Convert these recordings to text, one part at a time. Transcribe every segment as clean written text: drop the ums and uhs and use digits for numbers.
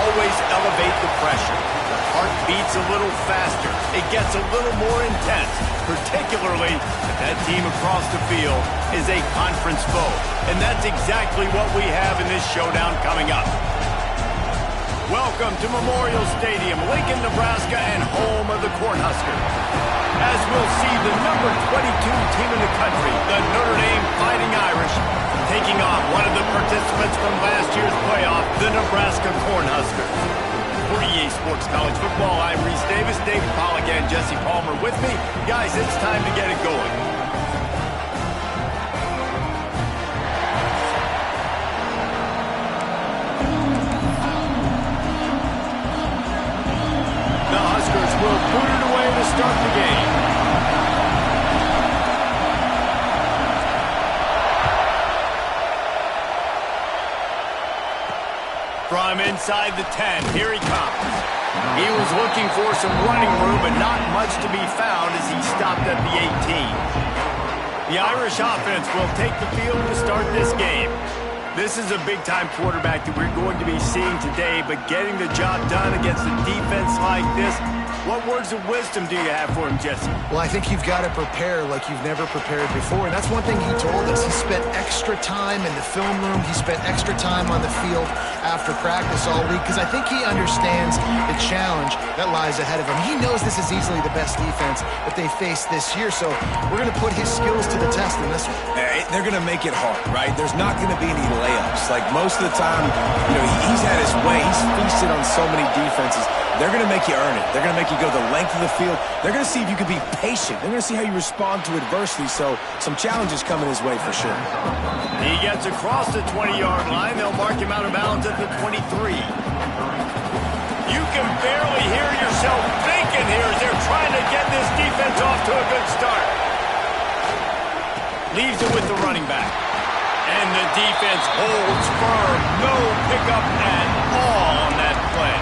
always elevate the pressure. The heart beats a little faster. It gets a little more intense, particularly if that team across the field is a conference foe. And that's exactly what we have in this showdown coming up. Welcome to Memorial Stadium, Lincoln, Nebraska, and home of the Cornhuskers. As we'll see the number 22 team in the country, the Notre Dame Fighting Irish, taking on one of the participants from last year's playoff, the Nebraska Cornhuskers. For EA Sports College Football, I'm Reese Davis, David Pollack, and Jesse Palmer with me. Guys, it's time to get it going. Will boot it away to start the game. From inside the 10, here he comes. He was looking for some running room, but not much to be found as he stopped at the 18. The Irish offense will take the field to start this game. This is a big-time quarterback that we're going to be seeing today, but getting the job done against a defense like this, what words of wisdom do you have for him, Jesse? Well, I think you've got to prepare like you've never prepared before, and that's one thing he told us. He spent extra time in the film room. He spent extra time on the field after practice all week because I think he understands the challenge that lies ahead of him. He knows this is easily the best defense that they face this year, so we're going to put his skills to the test in this one. They're going to make it hard, right? There's not going to be any layups. Like most of the time, he's had his way. He's feasted on so many defenses. They're going to make you earn it. They're going to make you go the length of the field. They're going to see if you can be patient. They're going to see how you respond to adversity. So some challenges coming his way for sure. He gets across the 20-yard line. They'll mark him out of bounds at the 23. You can barely hear yourself thinking here as they're trying to get this defense off to a good start. Leaves it with the running back. And the defense holds firm. No pickup at all on that play.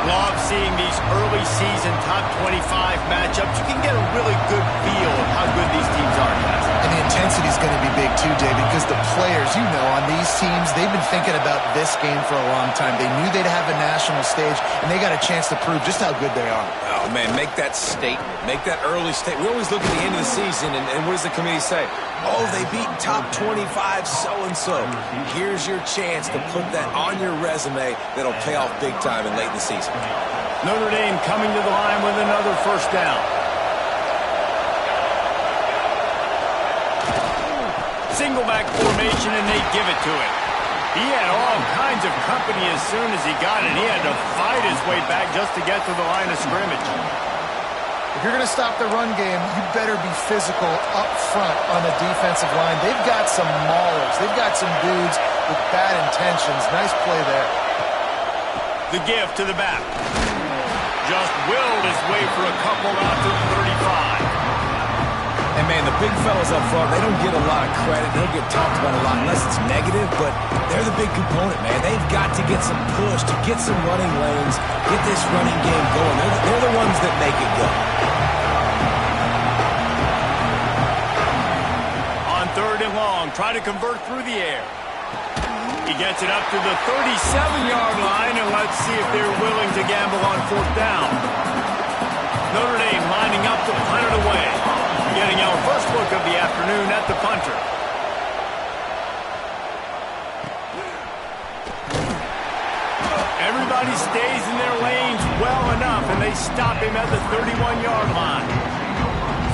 Love seeing these early season top 25 matchups. You can get a really good feel of how good these teams are, guys. And the intensity is going to be big too, David, because the players, on these teams, they've been thinking about this game for a long time. They knew they'd have a national stage, and they got a chance to prove just how good they are. Oh, man, make that statement. Make that early statement. We always look at the end of the season, and what does the committee say? Oh, they beat top 25 so-and-so. Here's your chance to put that on your resume that'll pay off big time and late in the season. Notre Dame coming to the line with another first down. Single back formation, and they give it to him. He had all kinds of company as soon as he got it. He had to fight his way back just to get to the line of scrimmage. If you're going to stop the run game, you better be physical up front on the defensive line. They've got some maulers. They've got some dudes with bad intentions. Nice play there. The give to the back. Just willed his way for a couple out to the 35. And, man, the big fellas up front, they don't get a lot of credit. They don't get talked about a lot unless it's negative, but they're the big component, man. They've got to get some push, to get some running lanes, get this running game going. They're the ones that make it go. On 3rd and long, try to convert through the air. He gets it up to the 37-yard line, and let's see if they're willing to gamble on 4th down. Notre Dame lining up to punt it away. Getting our first look of the afternoon at the punter. Everybody stays in their lanes well enough, and they stop him at the 31-yard line.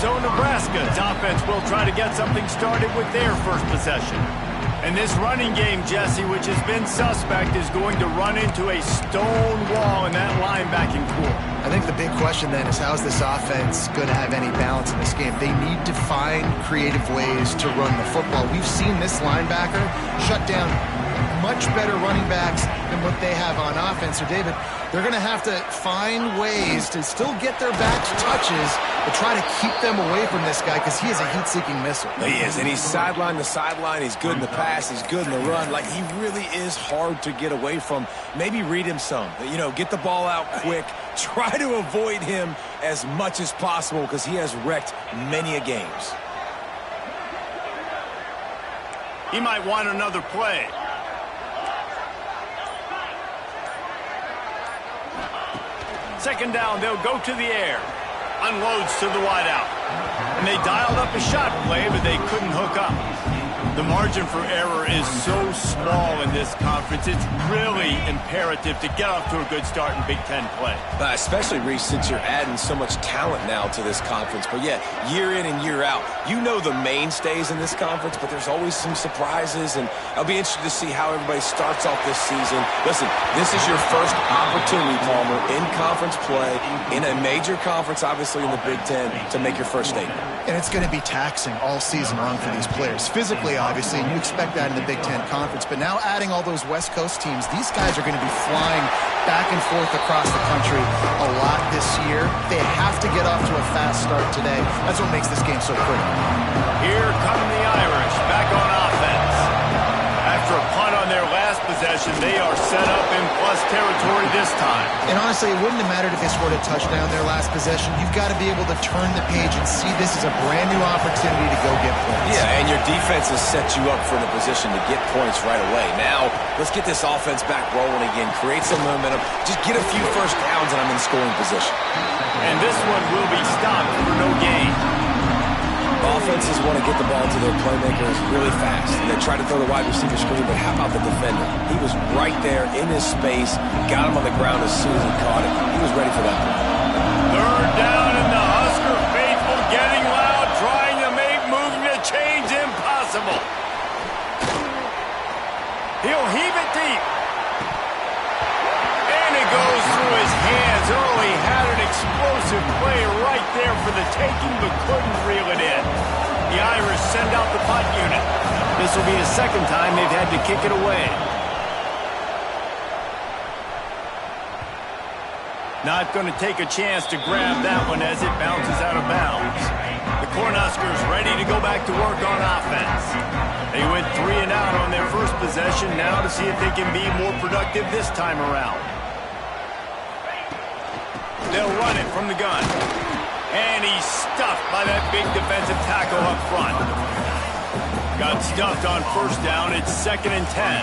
So Nebraska's offense will try to get something started with their first possession. And this running game, Jesse, which has been suspect, is going to run into a stone wall in that linebacking core. I think the big question then is, how is this offense going to have any balance in this game? They need to find creative ways to run the football. We've seen this linebacker shut down much better running backs than what they have on offense. So, David, they're going to have to find ways to still get their backs touches, but try to keep them away from this guy because he is a heat-seeking missile. He is, and he's sideline to sideline. He's good in the pass. He's good in the run. Like, he really is hard to get away from. Maybe read him some. Get the ball out quick. Try to avoid him as much as possible because he has wrecked many a games. He might want another play. Second down, they'll go to the air. Unloads to the wideout. And they dialed up a shot play, but they couldn't hook up. The margin for error is so small in this conference. It's really imperative to get off to a good start in Big Ten play. Especially, Reese, since you're adding so much talent now to this conference. But, yeah, year in and year out, you know the mainstays in this conference, but there's always some surprises. And I'll be interested to see how everybody starts off this season. Listen, this is your first opportunity, Palmer, in conference play, in a major conference, obviously in the Big Ten, to make your first statement. And it's going to be taxing all season long for these players. Physically, obviously, and you expect that in the Big Ten Conference. But now adding all those West Coast teams, these guys are going to be flying back and forth across the country a lot this year. They have to get off to a fast start today. That's what makes this game so critical. Here come the Irish back on offense. After a punt on their last possession, they are set up in plus territory this time. And honestly, it wouldn't have mattered if they scored a touchdown their last possession. You've got to be able to turn the page and see this as a brand new opportunity to go get points. Yeah, and your defense has set you up for the position to get points right away. Now, let's get this offense back rolling again, create some momentum, just get a few first downs, and I'm in scoring position. And this one will be stopped for no gain. Offenses want to get the ball to their playmakers really fast. And they try to throw the wide receiver screen, but how about the defender? He was right there in his space, got him on the ground as soon as he caught it. He was ready for that play. Third down, and the Husker faithful getting loud, trying to make moving the chains impossible. He'll heave it deep. And it goes through his hands. Oh, he had an explosive play right there for the taking, but couldn't reel it in. The Irish send out the punt unit. This will be the second time they've had to kick it away. Not going to take a chance to grab that one as it bounces out of bounds. The Cornhuskers ready to go back to work on offense. They went 3 and out on their first possession, now to see if they can be more productive this time around. They'll run it from the gun. And he's stuffed by that big defensive tackle up front. Got stuffed on first down. It's 2nd and 10.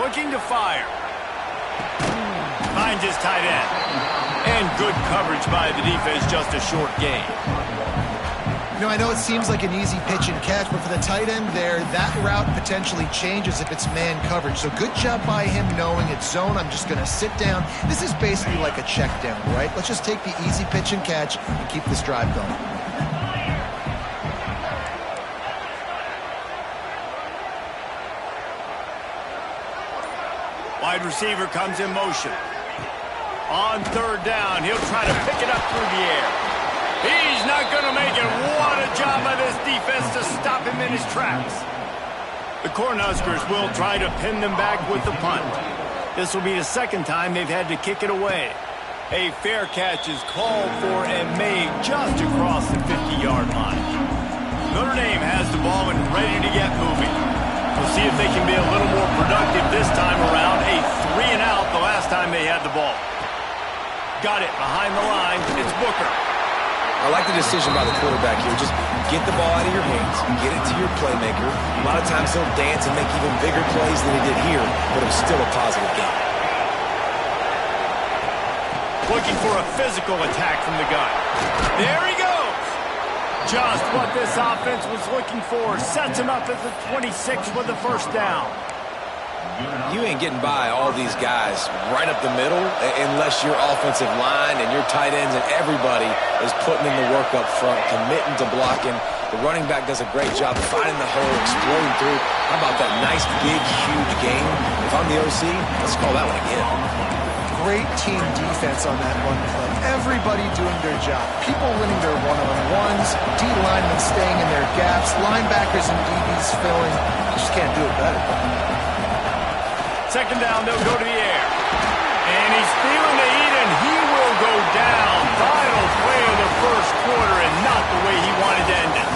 Looking to fire. Finds his tight end. And good coverage by the defense, just a short gain. You know, I know it seems like an easy pitch and catch, but for the tight end there, that route potentially changes if it's man coverage. So good job by him knowing it's zone. I'm just going to sit down. This is basically like a check down, right? Let's just take the easy pitch and catch and keep this drive going. Wide receiver comes in motion. On third down, he'll try to pick it up through the air. He's not going to make it. What a job by this defense to stop him in his tracks. The Cornhuskers will try to pin them back with the punt. This will be the second time they've had to kick it away. A fair catch is called for and made just across the 50-yard line. Notre Dame has the ball and ready to get moving. We'll see if they can be a little more productive this time around. A 3 and out the last time they had the ball. Got it behind the line. It's Booker. I like the decision by the quarterback here. Just get the ball out of your hands, get it to your playmaker. A lot of times he'll dance and make even bigger plays than he did here, but it was still a positive game. Looking for a physical attack from the gun. There he goes. Just what this offense was looking for. Sets him up at the 26 with the first down. You ain't getting by all these guys right up the middle unless your offensive line and your tight ends and everybody is putting in the work up front, committing to blocking. The running back does a great job finding the hole, exploding through. How about that nice, big, huge game? If I'm the OC, let's call that one again. Great team defense on that one play. Everybody doing their job. People winning their one-on-ones, D-linemen staying in their gaps, linebackers and DBs filling. You just can't do it better. Second down, they'll go to the air. And he's feeling the heat, and he will go down. Final play of the first quarter, and not the way he wanted to end it.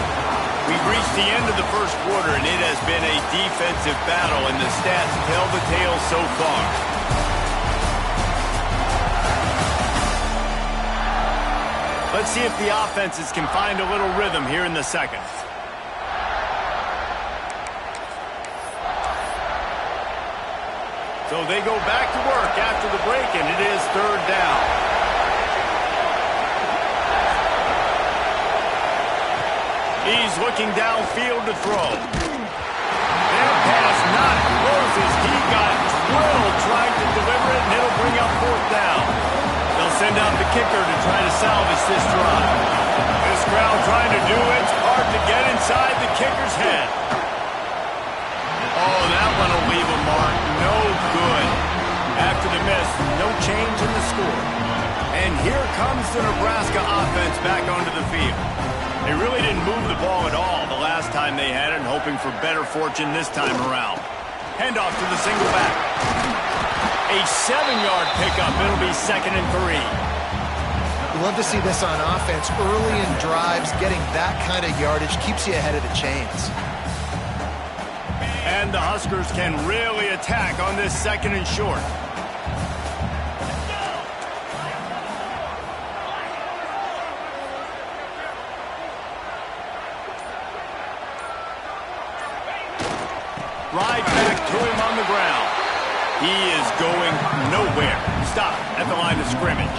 We've reached the end of the first quarter, and it has been a defensive battle, and the stats tell the tale so far. Let's see if the offenses can find a little rhythm here in the second. So they go back to work after the break, and it is third down. He's looking downfield to throw. That pass not closes. He got drilled trying to deliver it, and it'll bring up fourth down. They'll send out the kicker to try to salvage this drive. This crowd trying to do it's hard to get inside the kicker's head. Oh, that one will leave a mark. No good. After the miss, no change in the score. And here comes the Nebraska offense back onto the field. They really didn't move the ball at all the last time they had it, hoping for better fortune this time around. Handoff to the single back. A 7-yard pickup. It'll be 2nd and 3. You love to see this on offense. Early in drives, getting that kind of yardage keeps you ahead of the chains. And the Huskers can really attack on this 2nd and short. Right back to him on the ground. He is going nowhere. Stop at the line of scrimmage.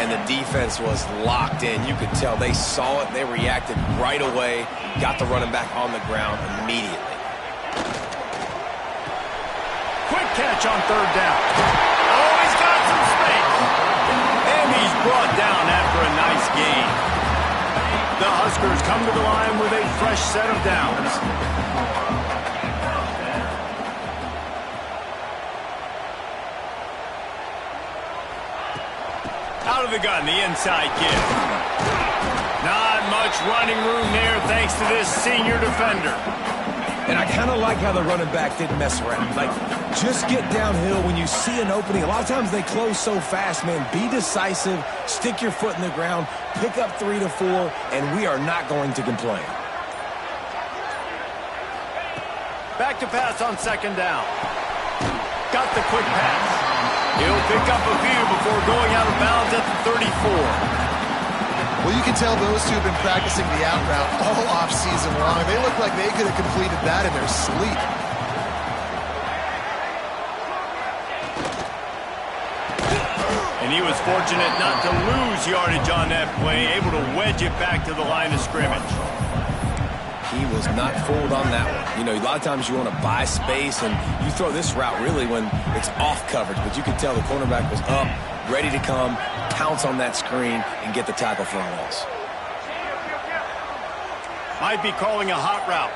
And the defense was locked in. You could tell they saw it. They reacted right away. Got the running back on the ground immediately. Quick catch on third down. Oh, he's got some space. And he's brought down after a nice gain. The Huskers come to the line with a fresh set of downs. Out of the gun, the inside give. Not much running room there thanks to this senior defender. And I kind of like how the running back didn't mess around. Like, just get downhill when you see an opening. A lot of times they close so fast, man. Be decisive, stick your foot in the ground, pick up 3 to 4, and we are not going to complain. Back to pass on 2nd down. Got the quick pass. He'll pick up a few before going out of bounds at the 34. Well, you can tell those two have been practicing the out route all off-season long. They look like they could have completed that in their sleep. And he was fortunate not to lose yardage on that play, able to wedge it back to the line of scrimmage. He was not fooled on that one. You know, a lot of times you want to buy space, and you throw this route really when it's off coverage. But you could tell the cornerback was up, ready to come, pounce on that screen, and get the tackle for a loss. Might be calling a hot route.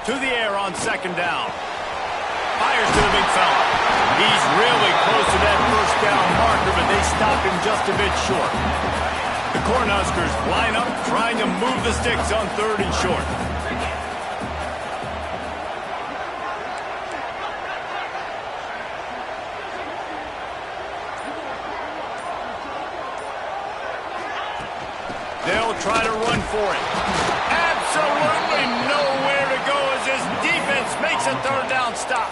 To the air on 2nd down. Fires to the big fella. He's really close to that first down marker, but they stop him just a bit short. The Cornhuskers line up, trying to move the sticks on 3rd and short. They'll try to run for it. Absolutely nowhere to go as this defense makes a 3rd down stop.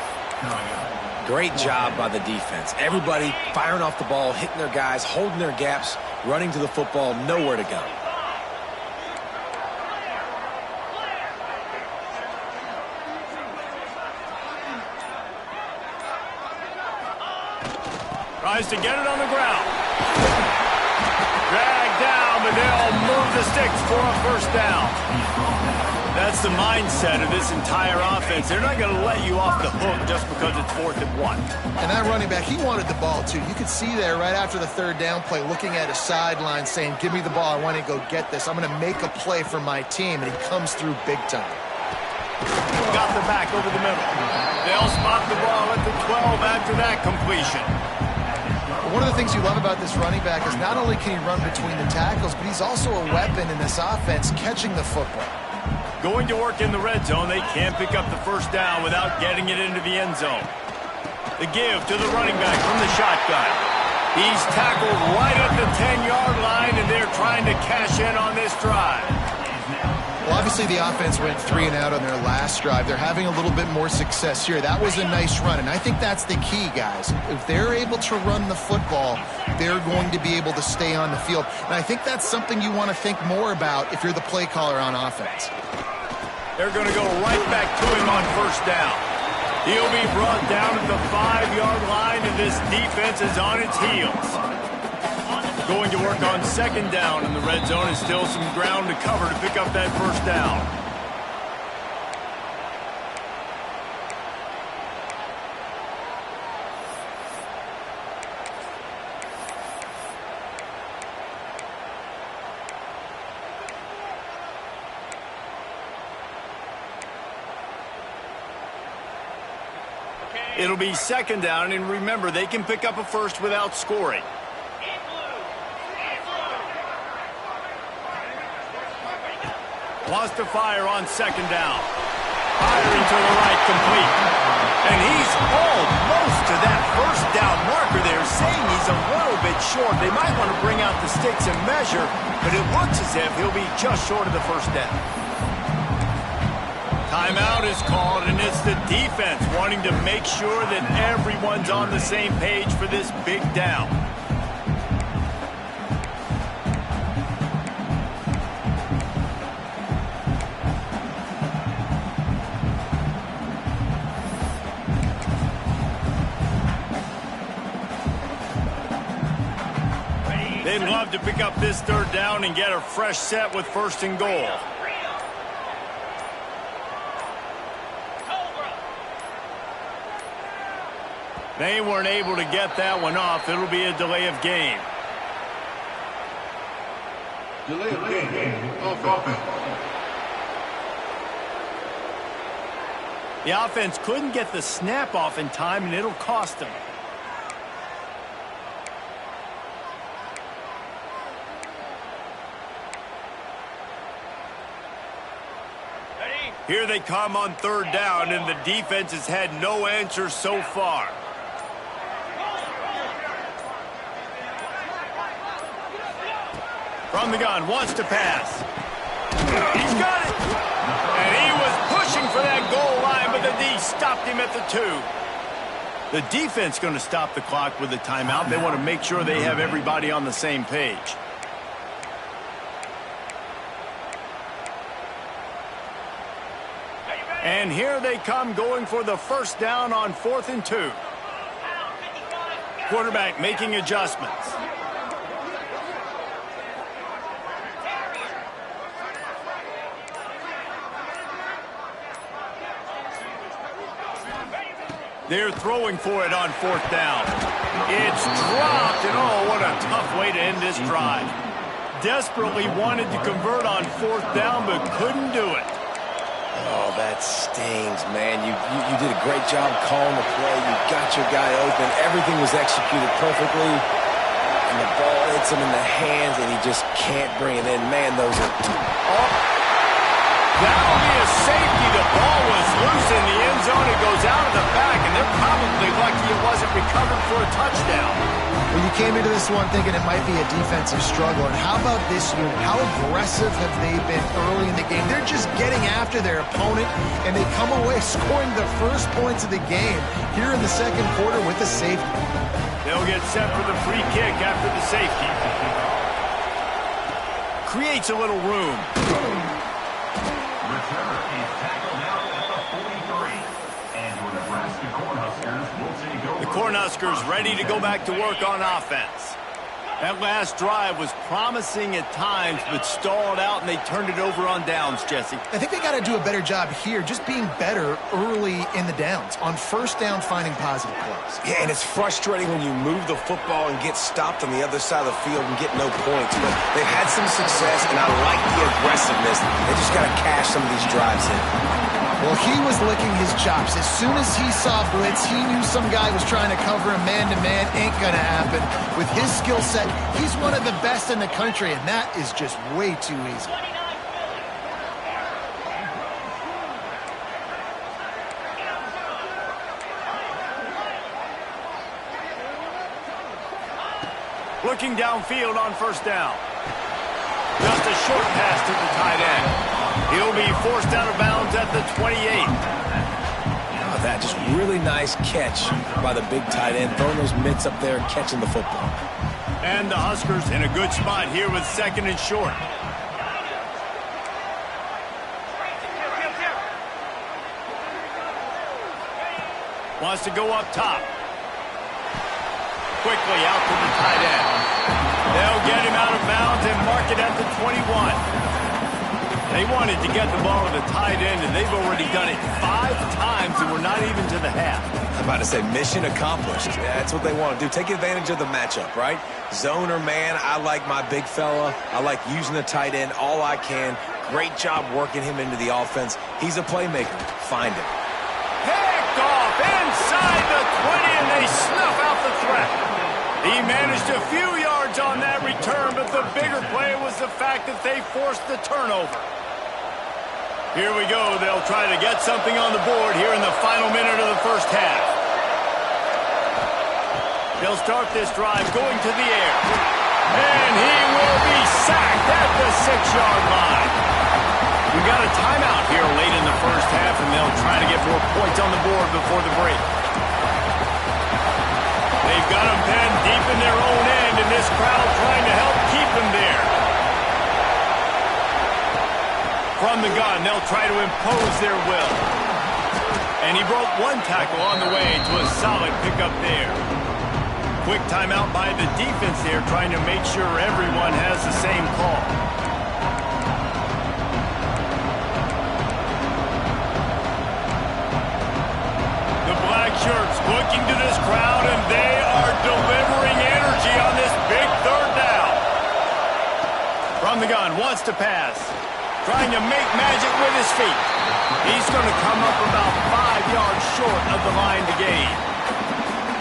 Great job by the defense. Everybody firing off the ball, hitting their guys, holding their gaps, running to the football, nowhere to go. Tries to get it on the ground. Dragged down, but they'll move the sticks for a 1st down. That's the mindset of this entire offense. They're not going to let you off the hook just because it's 4th and 1. And that running back, he wanted the ball, too. You could see there right after the 3rd down play, looking at his sideline, saying, give me the ball. I want to go get this. I'm going to make a play for my team. And he comes through big time. Got the back over the middle. They'll spot the ball at the 12 after that completion. One of the things you love about this running back is not only can he run between the tackles, but he's also a weapon in this offense, catching the football. Going to work in the red zone, they can't pick up the 1st down without getting it into the end zone. The give to the running back from the shotgun. He's tackled right at the 10-yard line, and they're trying to cash in on this drive. Well, obviously the offense went 3 and out on their last drive. They're having a little bit more success here. That was a nice run, and I think that's the key, guys. If they're able to run the football, they're going to be able to stay on the field. And I think that's something you want to think more about if you're the play caller on offense. They're going to go right back to him on first down. He'll be brought down at the 5-yard line, and this defense is on its heels. Going to work on second down in the red zone, and still some ground to cover to pick up that first down. It'll be second down, and remember, they can pick up a first without scoring. Wants to fire on second down. Firing to the right, complete. And he's almost to that first down marker there, saying he's a little bit short. They might want to bring out the sticks and measure, but it looks as if he'll be just short of the first down. Timeout is called, and it's the defense wanting to make sure that everyone's on the same page for this big down. They'd love to pick up this third down and get a fresh set with first and goal. They weren't able to get that one off. It'll be a delay of game. Delay of game. Offense. The offense couldn't get the snap off in time, and it'll cost them. Here they come on third down, and the defense has had no answers so far. From the gun, wants to pass. He's got it! And he was pushing for that goal line, but the D stopped him at the 2. The defense going to stop the clock with a timeout. They want to make sure they have everybody on the same page. And here they come, going for the first down on 4th and 2. Quarterback making adjustments. They're throwing for it on 4th down. It's dropped, and oh, what a tough way to end this drive. Desperately wanted to convert on 4th down, but couldn't do it. Oh, that stings, man. You did a great job calling the play. You got your guy open. Everything was executed perfectly. And the ball hits him in the hands, and he just can't bring it in. Man, those are... Oh, that'll be a safety. The ball was loose in the end zone. It goes out of the back, and they're probably lucky it wasn't recovered for a touchdown. Well, you came into this one thinking it might be a defensive struggle. And how about this unit? How aggressive have they been early in the game? They're just getting after their opponent, and they come away scoring the first points of the game here in the second quarter with a safety. They'll get set for the free kick after the safety. Creates a little room. Returner is tackled out at the 43. And your Nebraska Cornhuskers will take over. The Cornhuskers ready to go back to work on offense. That last drive was promising at times, but stalled out, and they turned it over on downs, Jesse. I think they got to do a better job here, just being better early in the downs. On first down, finding positive plays. Yeah, and it's frustrating when you move the football and get stopped on the other side of the field and get no points. But they've had some success, and I like the aggressiveness. They just got to cash some of these drives in. Well, he was licking his chops. As soon as he saw blitz, he knew some guy was trying to cover him man-to-man. Ain't going to happen. With his skill set, he's one of the best in the country, and that is just way too easy. Looking downfield on first down. Just a short pass to the tight end. He'll be forced out of bounds at the 28. Oh, that just really nice catch by the big tight end, throwing those mitts up there and catching the football. And the Huskers in a good spot here with second and short. Wants to go up top. Quickly out to the tight end. They'll get him out of bounds and mark it at the 21. They wanted to get the ball to the tight end, and they've already done it 5 times, and we're not even to the half. I'm about to say mission accomplished. Yeah, that's what they want to do. Take advantage of the matchup, right? Zone or man, I like my big fella. I like using the tight end all I can. Great job working him into the offense. He's a playmaker. Find him. Picked off inside the 20, and they snuff out the threat. He managed a few yards on that return, but the bigger play was the fact that they forced the turnover. Here we go. They'll try to get something on the board here in the final minute of the first half. They'll start this drive going to the air. And he will be sacked at the 6-yard line. We got a timeout here late in the first half, and they'll try to get more points on the board before the break. They've got him pinned deep in their own end, and this crowd trying to help keep him there. From the gun, they'll try to impose their will. And he broke one tackle on the way to a solid pickup there. Quick timeout by the defense there, trying to make sure everyone has the same call. The black shirts looking to this crowd, and they are delivering energy on this big third down. From the gun, wants to pass. Trying to make magic with his feet. He's going to come up about 5 yards short of the line to gain.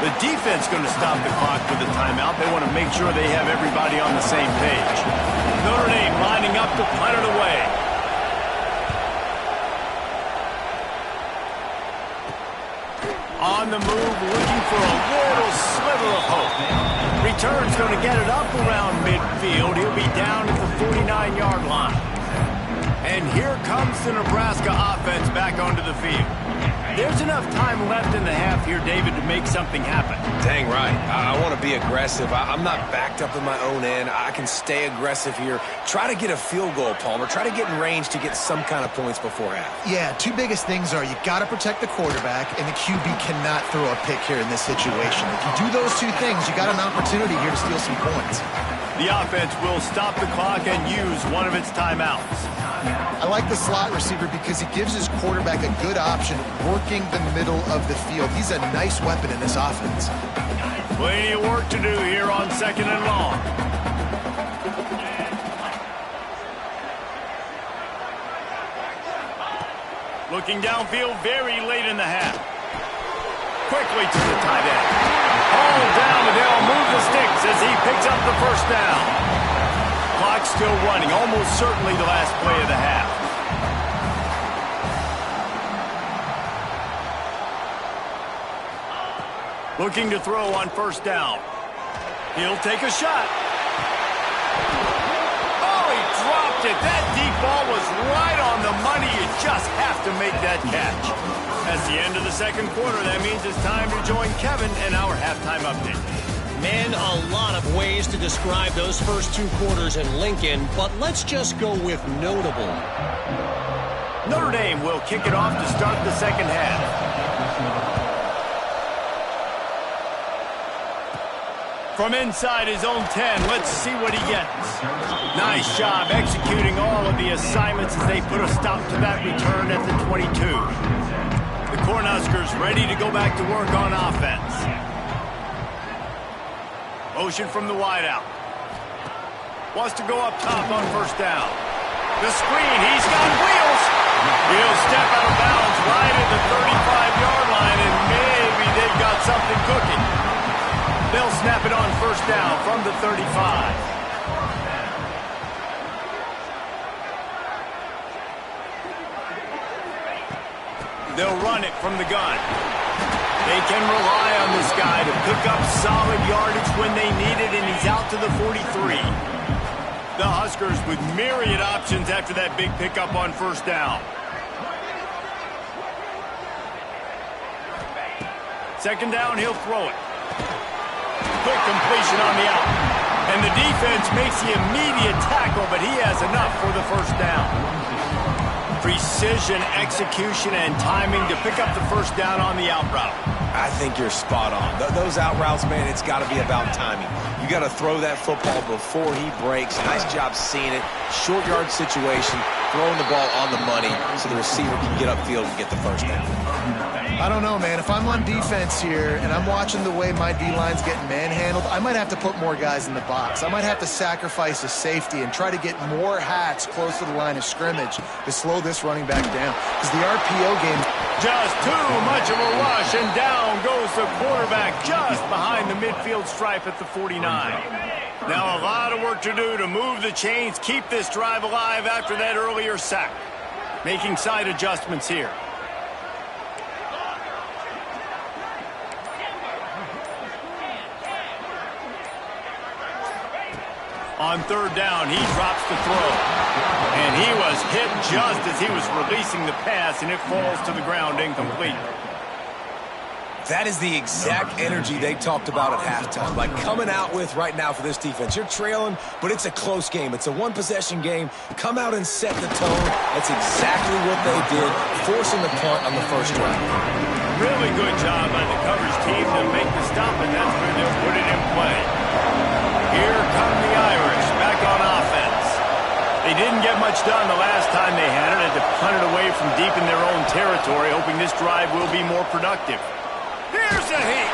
The defense going to stop the clock with a timeout. They want to make sure they have everybody on the same page. Notre Dame lining up to punt it away. On the move, looking for a little sliver of hope. Return's going to get it up around midfield. He'll be down at the 49-yard line. And here comes the Nebraska offense back onto the field. There's enough time left in the half here, David, to make something happen. Dang right. I want to be aggressive. I'm not backed up in my own end. I can stay aggressive here. Try to get a field goal, Palmer. Try to get in range to get some kind of points before half. Yeah, 2 biggest things are you got to protect the quarterback, and the QB cannot throw a pick here in this situation. If you do those 2 things, you got an opportunity here to steal some points. The offense will stop the clock and use one of its timeouts. I like the slot receiver because he gives his quarterback a good option working the middle of the field. He's a nice weapon in this offense. Plenty of work to do here on 2nd and long. Looking downfield very late in the half. Quickly to the tight end. All down, and they'll move the sticks as he picks up the first down. Clock still running, almost certainly the last play of the half. Looking to throw on first down. He'll take a shot. Oh, he dropped it. That deep ball was right on the money. You just have to make that catch. That's the end of the second quarter. That means it's time to join Kevin in our halftime update. Man, a lot of ways to describe those first 2 quarters in Lincoln, but let's just go with notable. Notre Dame will kick it off to start the second half. From inside his own 10, let's see what he gets. Nice job executing all of the assignments as they put a stop to that return at the 22. The Cornhuskers ready to go back to work on offense. Motion from the wideout. Wants to go up top on first down. The screen, he's got wheels. He'll step out of bounds right at the 35-yard line, and maybe they've got something cooking. They'll snap it on first down from the 35. They'll run it from the gun. They can rely on this guy to pick up solid yardage when they need it, and he's out to the 43. The Huskers with myriad options after that big pickup on first down. Second down, he'll throw it. Quick completion on the out. And the defense makes the immediate tackle, but he has enough for the first down. Precision, execution, and timing to pick up the first down on the out route. I think you're spot on. Those out routes, man, it's got to be about timing. You got to throw that football before he breaks. Nice job seeing it. Short yard situation, throwing the ball on the money so the receiver can get upfield and get the first down. I don't know, man. If I'm on defense here and I'm watching the way my D-line's getting manhandled, I might have to put more guys in the box. I might have to sacrifice a safety and try to get more hats close to the line of scrimmage to slow this running back down. Because the RPO game... Just too much of a rush, and down goes the quarterback just behind the midfield stripe at the 49. Now a lot of work to do to move the chains, keep this drive alive after that earlier sack. Making side adjustments here. On third down, he drops the throw. And he was hit just as he was releasing the pass, and it falls to the ground incomplete. That is the exact energy they talked about at halftime. Like coming out with right now for this defense. You're trailing, but it's a close game. It's a one-possession game. Come out and set the tone. That's exactly what they did, forcing the punt on the first drive. Really good job by the coverage team to make the stop, and that's where they'll put it in play. Here come the Irish, back on offense. They didn't get much done the last time they had it. Had to punt it away from deep in their own territory, hoping this drive will be more productive. Here's a heat.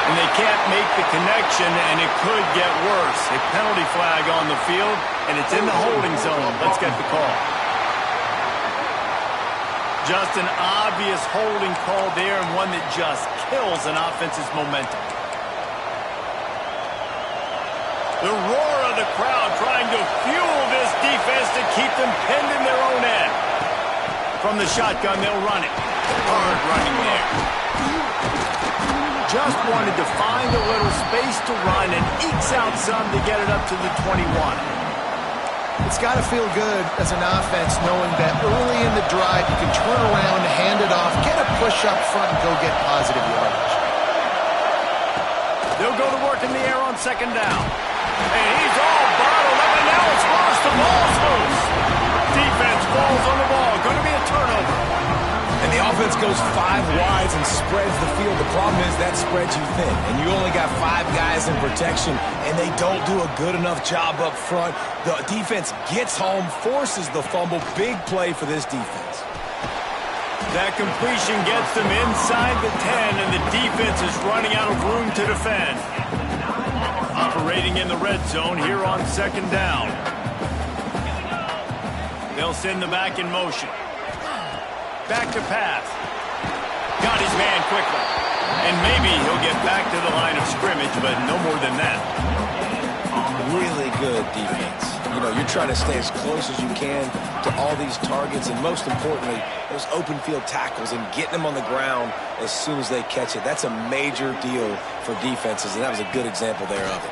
And they can't make the connection, and it could get worse. A penalty flag on the field, and it's in the holding zone. Let's get the call. Just an obvious holding call there, and one that just kills an offense's momentum. The roar of the crowd trying to fuel this defense to keep them pinned in their own end. From the shotgun, they'll run it. Hard running there. Just wanted to find a little space to run and ekes out some to get it up to the 21. It's got to feel good as an offense knowing that early in the drive you can turn around, hand it off, get a push up front, and go get positive yardage. They'll go to work in the air on second down. And he's all bottled up, and now it's lost. The ball's loose. Defense falls on the ball. Going to be a turnover. And the offense goes 5 wides and spreads the field. The problem is that spreads you thin. And you only got 5 guys in protection, and they don't do a good enough job up front. The defense gets home, forces the fumble. Big play for this defense. That completion gets them inside the 10, and the defense is running out of room to defend. Operating in the red zone here on second down. They'll send the back in motion. Back to pass. Got his man quickly. And maybe he'll get back to the line of scrimmage, but no more than that. Really good defense. You know, you're trying to stay as close as you can to all these targets, and most importantly, those open field tackles and getting them on the ground as soon as they catch it. That's a major deal for defenses, and that was a good example there of it.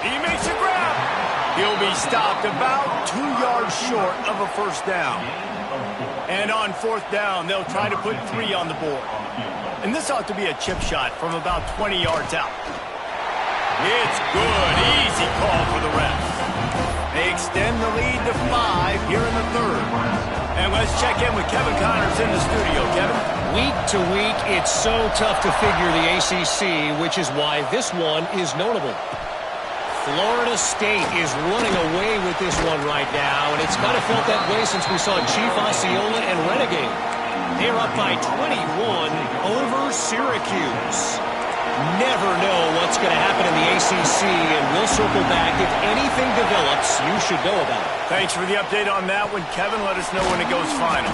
He makes a grab. He'll be stopped about 2 yards short of a first down. And on fourth down, they'll try to put 3 on the board. And this ought to be a chip shot from about 20 yards out. It's good. Easy call for the refs. They extend the lead to 5 here in the third. And let's check in with Kevin Connors in the studio. Kevin? Week to week, it's so tough to figure the ACC, which is why this one is notable. Florida State is running away with this one right now, and it's kind of felt that way since we saw Chief Osceola and Renegade. They're up by 21 over Syracuse. Never know what's going to happen in the ACC, and we'll circle back. If anything develops, you should know about it. Thanks for the update on that one, Kevin. Let us know when it goes final.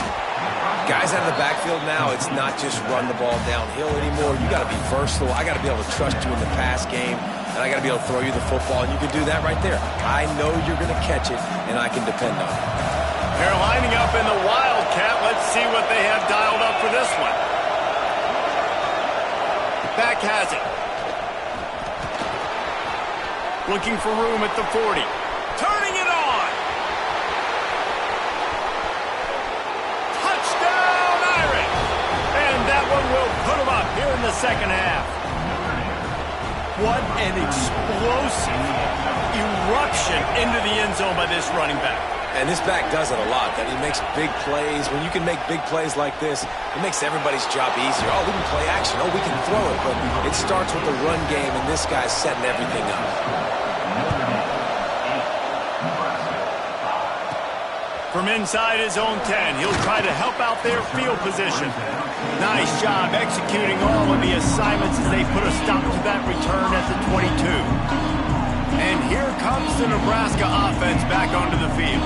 Guys out of the backfield now, it's not just run the ball downhill anymore. You got to be versatile. I got to be able to trust you in the pass game, and I got to be able to throw you the football, and you can do that right there. I know you're going to catch it, and I can depend on it. They're lining up in the Wildcat. Let's see what they have dialed up for this one. Back has it. Looking for room at the 40. Turning it on. Touchdown, Irish. And that one will put them up here in the second half. What an explosive eruption into the end zone by this running back. And this back does it a lot, that he makes big plays. When you can make big plays like this, it makes everybody's job easier. Oh, we can play action. Oh, we can throw it. But it starts with the run game, and this guy's setting everything up. From inside his own 10, he'll try to help out their field position. Nice job executing all of the assignments as they put a stop to that return at the 22. And here comes the Nebraska offense back onto the field.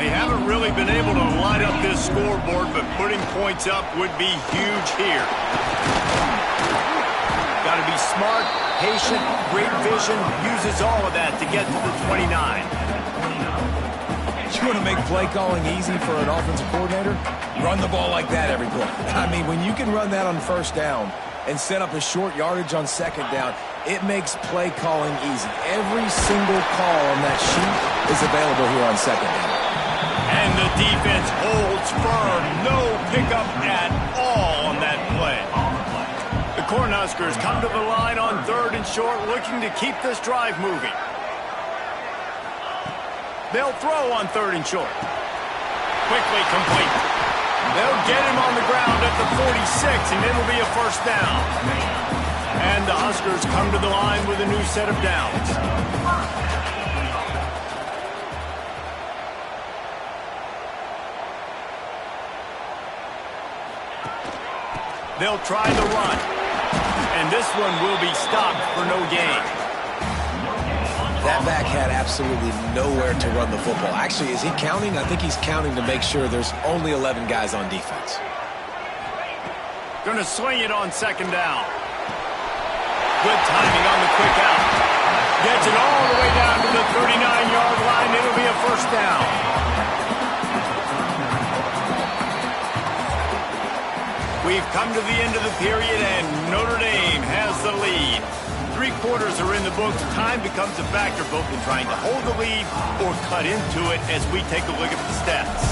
They haven't really been able to light up this scoreboard, but putting points up would be huge here. Got to be smart, patient, great vision, uses all of that to get to the 29. You want to make play calling easy for an offensive coordinator? Run the ball like that every play. I mean, when you can run that on first down and set up a short yardage on second down, it makes play calling easy. Every single call on that sheet is available here on second down. And the defense holds firm. No pickup at all on that play. The Cornhuskers come to the line on 3rd and short, looking to keep this drive moving. They'll throw on 3rd and short. Quickly complete. They'll get him on the ground at the 46, and it'll be a first down. And the Huskers come to the line with a new set of downs. They'll try the run. And this one will be stopped for no gain. That back had absolutely nowhere to run the football. Actually, is he counting? I think he's counting to make sure there's only 11 guys on defense. Going to swing it on second down. Good timing on the quick out. Gets it all the way down to the 39-yard line. It'll be a first down. We've come to the end of the period, and Notre Dame has the lead. 3 quarters are in the books. Time becomes a factor both in trying to hold the lead or cut into it as we take a look at the stats.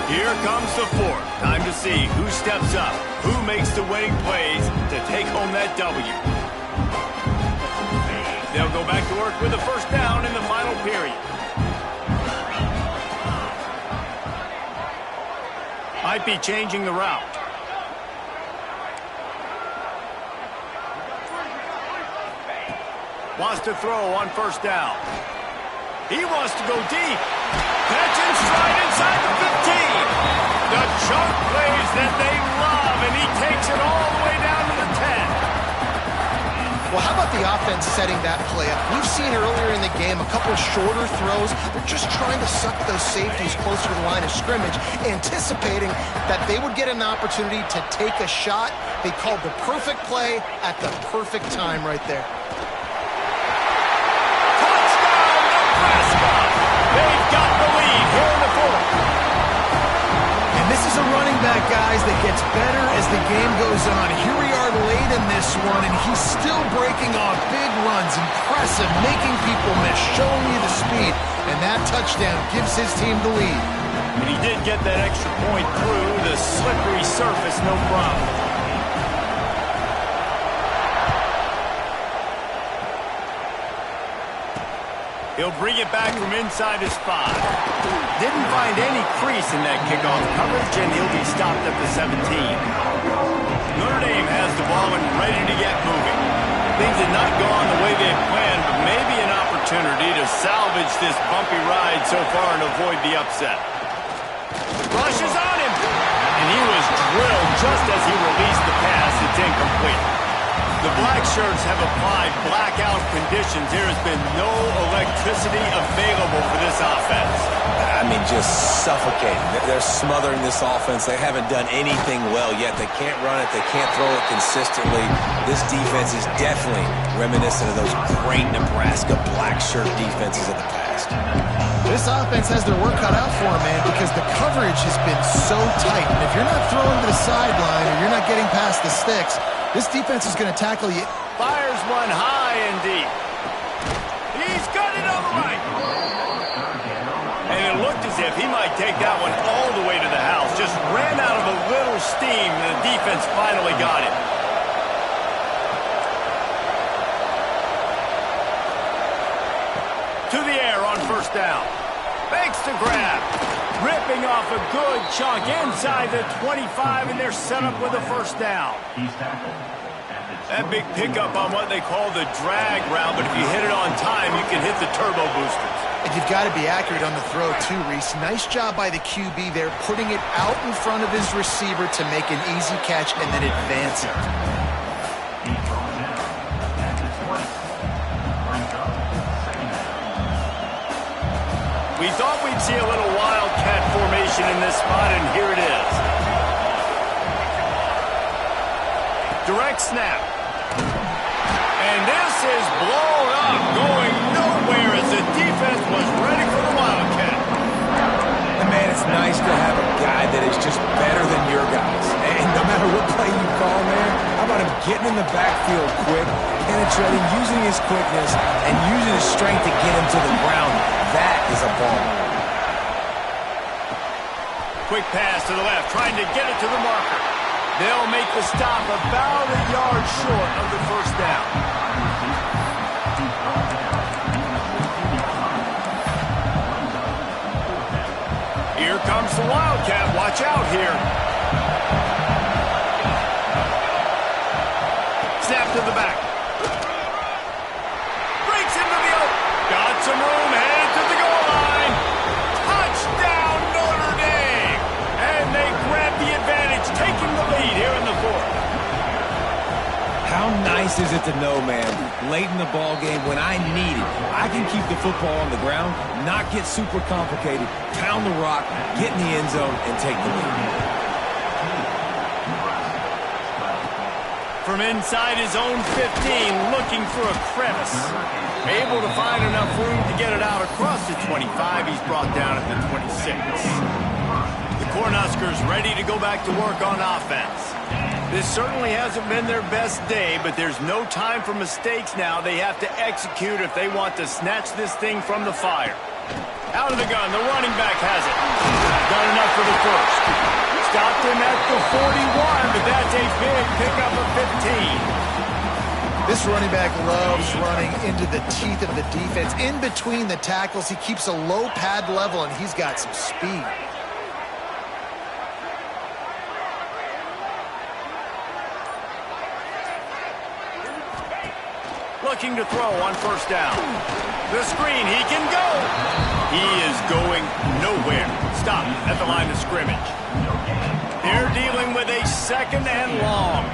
Here comes the 4th. Time to see who steps up, who makes the winning plays to take home that W. They'll go back to work with a first down in the final period. Might be changing the route. Wants to throw on first down. He wants to go deep. Catch and stride inside the 15. The chunk plays that they love, and he takes it all the way down to the 10. Well, how about the offense setting that play up? We've seen earlier in the game a couple of shorter throws. They're just trying to suck those safeties closer to the line of scrimmage, anticipating that they would get an opportunity to take a shot. They called the perfect play at the perfect time right there. They've got the lead here in the 4th. And this is a running back, guys, that gets better as the game goes on. Here we are late in this one, and he's still breaking off big runs. Impressive, making people miss, showing you the speed. And that touchdown gives his team the lead. And he did get that extra point through the slippery surface, no problem. He'll bring it back from inside his 5. Didn't find any crease in that kickoff coverage, and he'll be stopped at the 17. Notre Dame has the ball and ready to get moving. Things had not gone the way they had planned, but maybe an opportunity to salvage this bumpy ride so far and avoid the upset. Rush is on him, and he was drilled just as he released the pass. It's incomplete. The black shirts have applied blackout conditions. There has been no electricity available for this offense. I mean, just suffocating. They're smothering this offense. They haven't done anything well yet. They can't run it. They can't throw it consistently. This defense is definitely reminiscent of those great Nebraska black shirt defenses of the past. This offense has their work cut out for them, man, because the coverage has been so tight. And if you're not throwing to the sideline or you're not getting past the sticks, this defense is going to tackle you. Fires one high and deep. He's got it on the right. And it looked as if he might take that one all the way to the house. Just ran out of a little full steam, and the defense finally got him. To the air on first down. Fakes to grab. Ripping off a good chunk inside the 25, and they're set up with a first down. He's tackled. That big pickup on what they call the drag route, but if you hit it on time, you can hit the turbo boosters. And you've got to be accurate on the throw, too, Reese. Nice job by the QB there, putting it out in front of his receiver to make an easy catch and then advance it. He's thrown in at the 20. Brings up second down. We thought we'd see a little wildcat formation in this spot, and here it is. Direct snap. And this is blown up, going nowhere as the defense was ready for the wildcat. And man, it's nice to have a guy that is just better than your guys. And no matter what play you call, man, how about him getting in the backfield quick, penetrating, using his quickness, and using his strength to get him to the ground. That is a ball. Quick pass to the left, trying to get it to the marker. They'll make the stop about a yard short of the first down. Here comes the wildcat. Watch out here. Snap to the back. Breaks into the open. Got some room, headed to the goal line. Touchdown, Notre Dame. And they grab the advantage, taking the lead here in the fourth. How nice is it to know, man, late in the ball game when I need it, I can keep the football on the ground, not get super complicated, pound the rock, get in the end zone, and take the lead. From inside his own 15, looking for a crevice. Able to find enough room to get it out across the 25. He's brought down at the 26. The Cornhuskers ready to go back to work on offense. This certainly hasn't been their best day, but there's no time for mistakes now. They have to execute if they want to snatch this thing from the fire. Out of the gun, the running back has it. Done enough for the first. Stopped him at the 41, but that's a big pickup of 15. This running back loves running into the teeth of the defense. In between the tackles, he keeps a low pad level, and he's got some speed. Looking to throw on first down. The screen, he can go. He is going nowhere. Stop at the line of scrimmage. They're dealing with a second and long.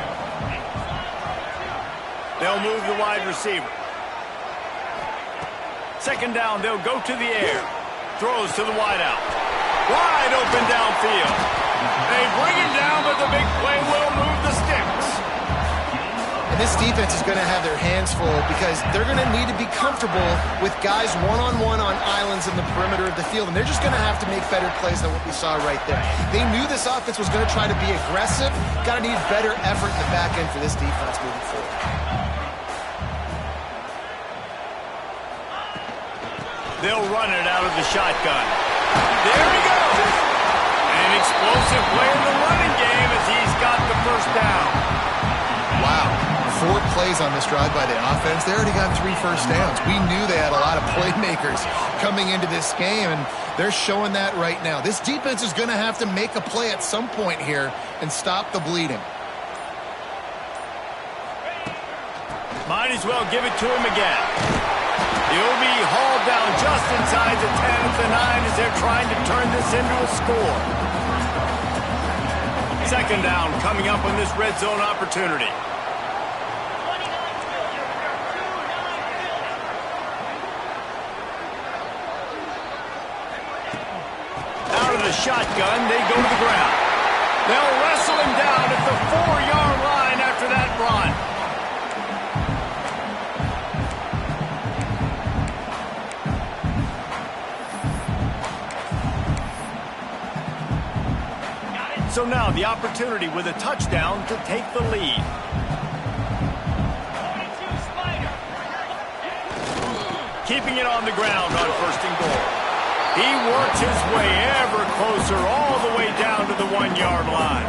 They'll move the wide receiver. Second down, they'll go to the air. Throws to the wideout. Wide open downfield. They bring him down, but the big play will move the sticks. This defense is going to have their hands full because they're going to need to be comfortable with guys one-on-one on islands in the perimeter of the field, and they're just going to have to make better plays than what we saw right there. They knew this offense was going to try to be aggressive. Got to need better effort in the back end for this defense moving forward. They'll run it out of the shotgun. There he goes. An explosive play in the running game as he's got the first down. Wow. 4 plays on this drive by the offense. They already got 3 first downs. We knew they had a lot of playmakers coming into this game, and they're showing that right now. This defense is going to have to make a play at some point here and stop the bleeding. Might as well give it to him again. He'll be hauled down just inside the 10 at the 9 as they're trying to turn this into a score. Second down coming up on this red zone opportunity. The shotgun, they go to the ground. They'll wrestle him down at the 4-yard line after that run. So now the opportunity with a touchdown to take the lead. Keeping it on the ground on first and goal. He works his way ever closer all the way down to the 1-yard line.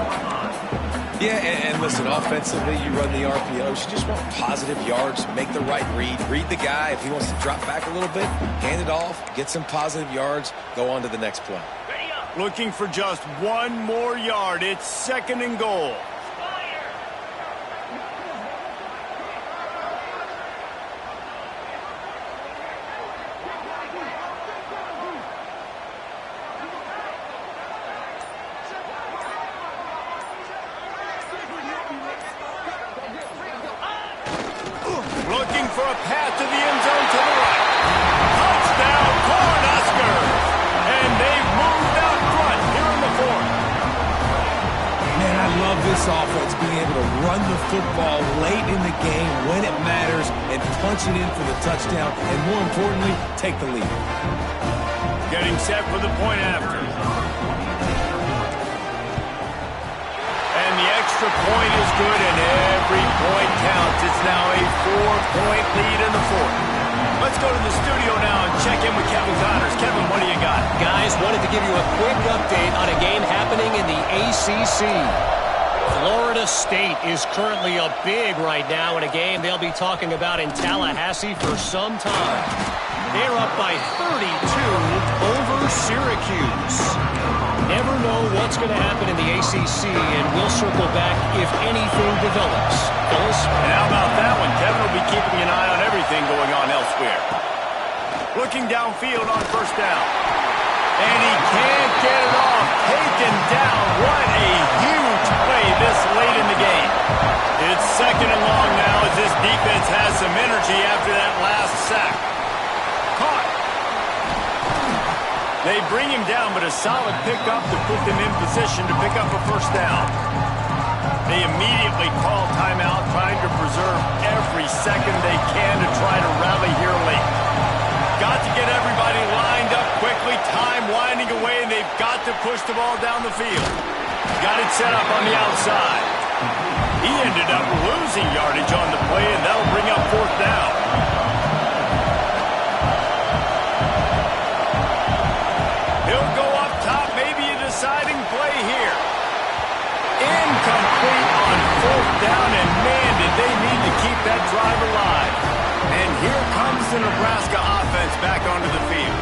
Yeah, and listen, offensively, you run the RPOs. You just want positive yards, make the right read the guy. If he wants to drop back a little bit, hand it off, get some positive yards, go on to the next play. Looking for just one more yard. It's 2nd and goal. Looking for a path to the end zone to the right. Touchdown, Broncosvsbears! And they've moved out front here in the 4th. Man, I love this offense being able to run the football late in the game when it matters and punch it in for the touchdown, and more importantly, take the lead. Getting set for the point after. And the extra point is good, and every point counts. It's now a 4-point lead in the 4th. Let's go to the studio now and check in with Kevin Connors. Kevin, what do you got? Guys, wanted to give you a quick update on a game happening in the ACC. Florida State is currently up big right now in a game they'll be talking about in Tallahassee for some time. They're up by 32 over Syracuse. Never know what's going to happen in the ACC, and we'll circle back if anything develops. Fellas? And how about that one? Kevin will be keeping an eye on everything going on elsewhere. Looking downfield on 1st down. And he can't get it off. Taken down. What a huge play this late in the game. It's 2nd and long now as this defense has some energy after that last sack. Caught. They bring him down, but a solid pickup to put them in position to pick up a 1st down. They immediately call timeout, trying to preserve every second they can to try to rally here late. Got to get everybody lined up quickly, time winding away, and they've got to push the ball down the field. Got it set up on the outside. He ended up losing yardage on the play, and that'll bring up 4th down. He'll go up top, maybe a deciding play here. Incomplete on 4th down, and man, did they need to keep that drive alive. And here comes the Nebraska offense back onto the field.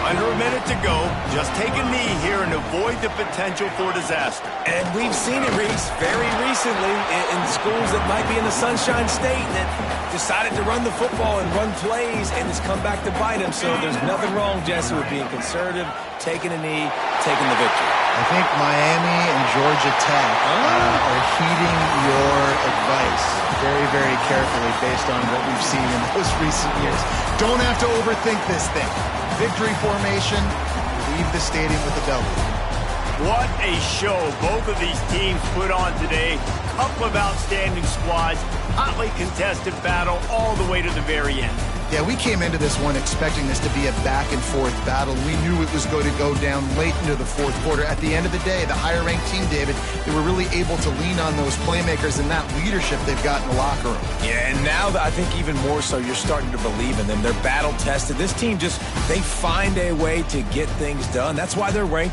Under a minute to go, just take a knee here and avoid the potential for disaster. And we've seen it, Reese, very recently in schools that might be in the Sunshine State that decided to run the football and run plays, and it's come back to bite them. So there's nothing wrong, Jesse, with being conservative, taking a knee, taking the victory. I think Miami and Georgia Tech are heeding your advice very, very carefully based on what we've seen in those recent years. Don't have to overthink this thing. Victory formation, leave the stadium with a W. What a show both of these teams put on today. Couple of outstanding squads, hotly contested battle all the way to the very end. Yeah, we came into this one expecting this to be a back-and-forth battle. We knew it was going to go down late into the 4th quarter. At the end of the day, the higher-ranked team, David, they were really able to lean on those playmakers and that leadership they've got in the locker room. Yeah, and now I think even more so, you're starting to believe in them. They're battle-tested. This team they find a way to get things done. That's why they're ranked